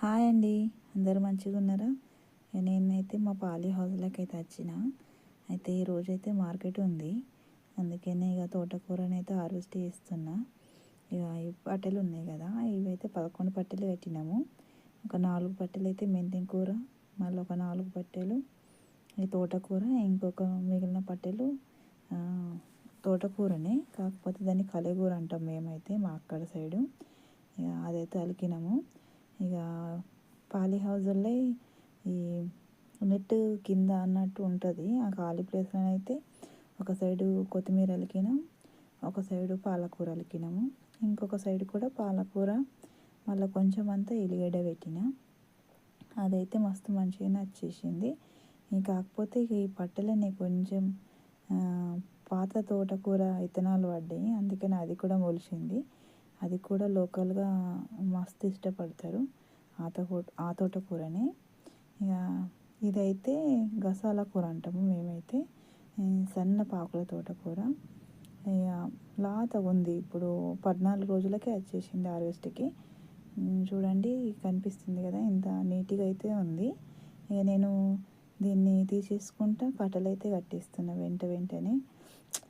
Hi అండి. అందరూ మంచిగా ఉన్నారా? నేనైతే మా పాలి హౌస్లోకి అయితే వచ్చిన. అయితే ఈరోజైతే మార్కెట్ ఉంది. అందుకనే ఇక తోటకూరనైతే హార్వెస్ట్ చేస్తున్నా. ఇక ఈ పట్టెలు ఉన్నాయి కదా, ఇవైతే 11 పట్టెలు పెట్టినాము. ఒక 4 పట్టెలు అయితే మెంతిన కూర, మళ్ళీ ఒక 4 పట్టెలు ఈ తోటకూర, ఇంకొక మిగిలిన పట్టెలు ఆ, తోటకూరనే, కాకపోతే దాన్ని కలెగూర అంటాం మేమైతే మా అక్కడ సైడు. ఇక అదైతే అలికినాము. ఇక పాలీ హౌజుల్లో ఈ నెట్ కింద అన్నట్టు ఉంటుంది. ఆ ఖాళీ ప్లేస్లో అయితే ఒక సైడు కొత్తిమీర అలికినాం, ఒక సైడు పాలకూర అలికినాము, ఇంకొక సైడ్ కూడా పాలకూర, మళ్ళీ కొంచెం అంతా ఎల్లిగడ్డ పెట్టిన. అదైతే మస్తు మంచిగా వచ్చేసింది. కాకపోతే ఇక ఈ పట్టెలని కొంచెం పాత తోటకూర విత్తనాలు పడ్డాయి, అందుకని అది కూడా మొలిచింది. అది కూడా లోకల్గా మస్తు ఇష్టపడతారు ఆ తోటకూరని. ఇక ఇదైతే గసాల కూర అంటాము మేమైతే, సన్న పాకుల తోటకూర. ఇక లాత ఉంది, ఇప్పుడు 14 రోజులకే వచ్చేసింది హార్వెస్ట్కి. చూడండి, కనిపిస్తుంది కదా ఇంత నీట్గా అయితే ఉంది. ఇక నేను దీన్ని తీసేసుకుంటా కట్టెలు అయితే కట్టేస్తున్నా వెంటనే.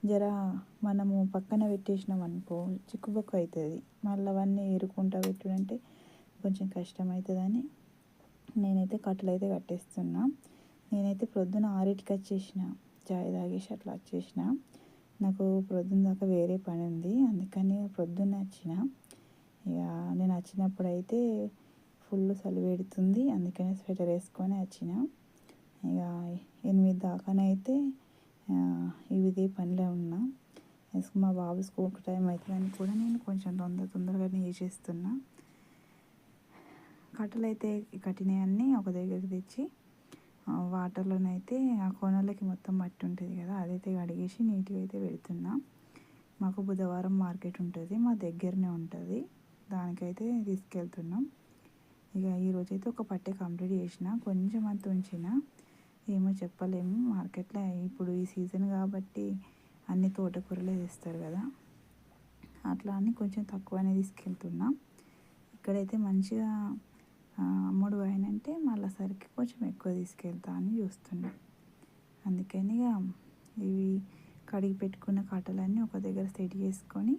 జర మనము పక్కన పెట్టేసినాం అనుకో చిక్కుబొక్క అవుతుంది, మళ్ళీ అవన్నీ ఏరుకుంటా పెట్టుడంటే కొంచెం కష్టం అవుతుందని నేనైతే కట్టెలు అయితే కట్టేస్తున్నా. నేనైతే ప్రొద్దున 6కి వచ్చేసిన, చాయ్ తాగేసి అట్లా వచ్చేసిన. నాకు ప్రొద్దున దాకా వేరే పని ఉంది, అందుకని ప్రొద్దున్నే వచ్చిన. ఇక నేను వచ్చినప్పుడు అయితే ఫుల్ చలి పెడుతుంది, అందుకని స్వెటర్ వేసుకొని వచ్చిన. ఇక 8 దాకానైతే ఇదే పనిలో ఉన్నా. మా బాబు స్కూల్కి టైం అవుతుందని కూడా నేను కొంచెం తొందరగానే చేసేస్తున్నా. కట్టెలు అయితే కట్టినవన్నీ ఒక దగ్గరికి తెచ్చి వాటర్లోనైతే ఆ కోనలకి మొత్తం మట్టి ఉంటుంది కదా, అదైతే కడిగేసి నీట్గా అయితే పెడుతున్నా. మాకు బుధవారం మార్కెట్ ఉంటుంది, మా దగ్గరనే ఉంటుంది, దానికైతే తీసుకెళ్తున్నాం. ఇక ఈరోజైతే ఒక పట్టె కంప్లీట్ చేసిన, కొంచెం అంత ఉంచిన. ఏమో చెప్పలేము, మార్కెట్లో ఇప్పుడు ఈ సీజన్ కాబట్టి అన్ని తోటకూరలే తెస్తారు కదా, అట్లా అని కొంచెం తక్కువనే తీసుకెళ్తున్నా. ఇక్కడైతే మంచిగా అమ్ముడు అయినంటే మళ్ళీ సరికి కొంచెం ఎక్కువ తీసుకెళ్తా అని చూస్తున్నా. అందుకని ఇక ఇవి కడిగి పెట్టుకున్న కట్టలన్నీ ఒక దగ్గర సెట్ చేసుకొని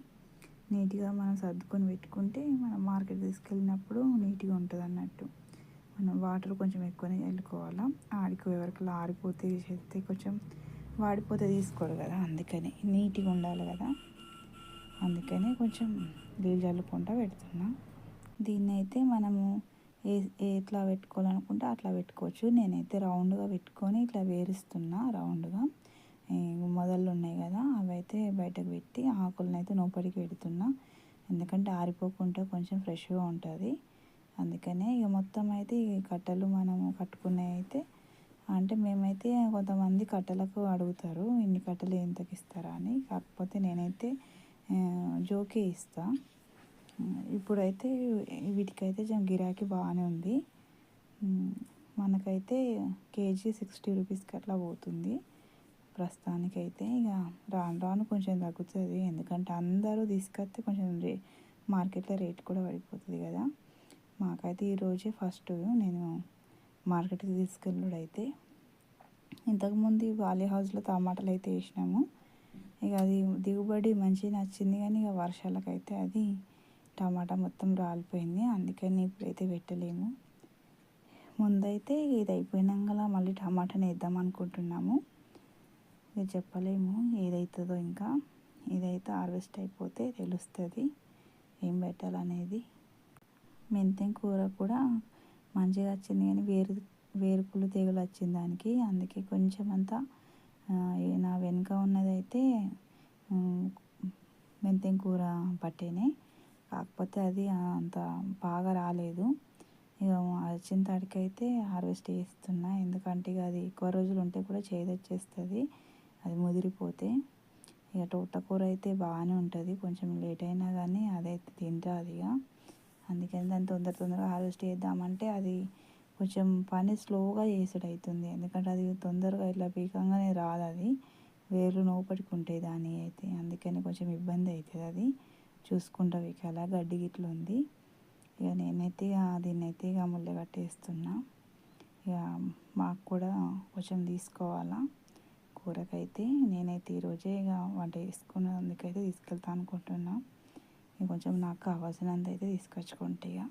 నీట్గా మనం సర్దుకొని పెట్టుకుంటే మనం మార్కెట్ తీసుకెళ్ళినప్పుడు నీట్గా ఉంటుంది అన్నట్టు. మనం వాటర్ కొంచెం ఎక్కువనే చల్లుకోవాలా, ఆడికి ఎవరికైనా ఆరిపోతే చేస్తే కొంచెం వాడిపోతే తీసుకోరు కదా, అందుకని నీట్గా ఉండాలి కదా, అందుకని కొంచెం నీళ్ళు చల్లుకుంటూ పెడుతున్నా. దీన్ని అయితే మనము ఎట్లా పెట్టుకోవాలనుకుంటే అట్లా పెట్టుకోవచ్చు. నేనైతే రౌండ్గా పెట్టుకొని ఇట్లా వేరుస్తున్నా రౌండ్గా. మొదళ్ళు ఉన్నాయి కదా, అవి అయితే బయటకు పెట్టి ఆకులను అయితే నోపడికి పెడుతున్నా, ఎందుకంటే ఆరిపోకుండా కొంచెం ఫ్రెష్గా ఉంటుంది. అందుకనే ఇక మొత్తం అయితే ఈ కట్టెలు మనము కట్టుకునే అయితే, అంటే మేమైతే కొంతమంది కట్టెలకు అడుగుతారు ఇన్ని కట్టెలు ఎంతకి ఇస్తారా అని, కాకపోతే నేనైతే జోకే ఇస్తా. ఇప్పుడైతే వీటికైతే గిరాకీ బాగానే ఉంది. మనకైతే కేజీ 60 రూపీస్కి అట్లా పోతుంది ప్రస్తుతానికైతే. ఇక రాను రాను కొంచెం తగ్గుతుంది, ఎందుకంటే అందరూ తీసుకొస్తే కొంచెం మార్కెట్లో రేట్ కూడా పడిపోతుంది కదా. మాకైతే ఈరోజే ఫస్ట్ నేను మార్కెట్కి తీసుకెళ్ళుడైతే. ఇంతకుముందు వాలీ హౌస్లో టమాటాలు అయితే వేసినాము, ఇక అది దిగుబడి మంచిగా నచ్చింది, కానీ ఇక వర్షాలకైతే అది టమాటా మొత్తం రాలిపోయింది, అందుకని ఇప్పుడైతే పెట్టలేము. ముందైతే ఇది అయిపోయినాక మళ్ళీ టమాటాని వేద్దాం అనుకుంటున్నాము, ఇక చెప్పలేము ఏదవుతుందో. ఇంకా ఇదైతే హార్వెస్ట్ అయిపోతే తెలుస్తుంది ఏం పెట్టాలనేది. మెంతెం కూర కూడా మంచిగా వచ్చింది, కానీ వేరుకుళ్ళు తెగులు వచ్చింది దానికి, అందుకే కొంచెం అంతా నా వెనుక ఉన్నదైతే మెంతెం కూర పట్టేనే, కాకపోతే అది అంత బాగా రాలేదు. ఇక వచ్చిన తాడికైతే హార్వెస్ట్ చేస్తున్నా, ఎందుకంటే ఇక అది ఎక్కువ రోజులు ఉంటే కూడా చేదొచ్చేస్తుంది అది ముదిరిపోతే. ఇక తోటకూర అయితే బాగానే ఉంటుంది, కొంచెం లేట్ అయినా కానీ అదైతే తింటుంది ఇక. అందుకని దాన్ని తొందరగా హార్వెస్ట్ చేద్దామంటే అది కొంచెం పని స్లోగా చేసుడు అవుతుంది, ఎందుకంటే అది తొందరగా ఇట్లా పీకంగానే రాదు, అది వేర్లు నోపడికి ఉంటాయి దాని అయితే, అందుకని కొంచెం ఇబ్బంది అవుతుంది. అది చూసుకుంటా వీకాల గడ్డి గిట్ల ఉంది, ఇక నేనైతే దీన్నైతే ఇక ముళ్ళ కట్టేస్తున్నా. ఇక మాకు కూడా కొంచెం తీసుకోవాలా కూరకైతే. నేనైతే ఈరోజే ఇక వంట చేసుకున్నందుకైతే తీసుకెళ్తా అనుకుంటున్నా. ఇక కొంచెం నాకు కావాల్సినంత అయితే తీసుకొచ్చుకుంటే ఇక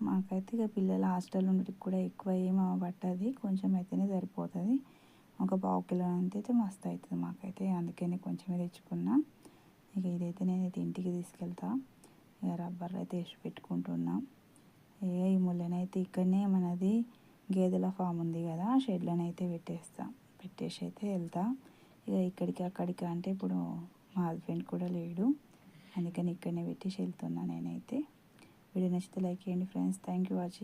మాకైతే ఇక పిల్లల హాస్టల్ నుండి కూడా ఎక్కువ ఏమో పట్టది, కొంచెం అయితేనే సరిపోతుంది. ఒక పావు కిలో అంత అయితే మస్తు అవుతుంది మాకైతే, అందుకని కొంచెమే తెచ్చుకున్నా. ఇక ఇదైతే నేనైతే ఇంటికి తీసుకెళ్తా. ఇక రబ్బర్లు అయితే వేసి పెట్టుకుంటున్నా. ఈ ముళ్ళనైతే ఇక్కడనే మనది గేదెల ఫామ్ ఉంది కదా, షెడ్లనైతే పెట్టేసి అయితే వెళ్తా. ఇక ఇక్కడికి అక్కడికి అంటే ఇప్పుడు మా హస్బెండ్ కూడా లేడు, అందుకని ఇక్కడనే పెట్టేసి వెళ్తున్నా నేనైతే. వీడియో నచ్చితే లైక్ చేయండి ఫ్రెండ్స్. Thank you watching.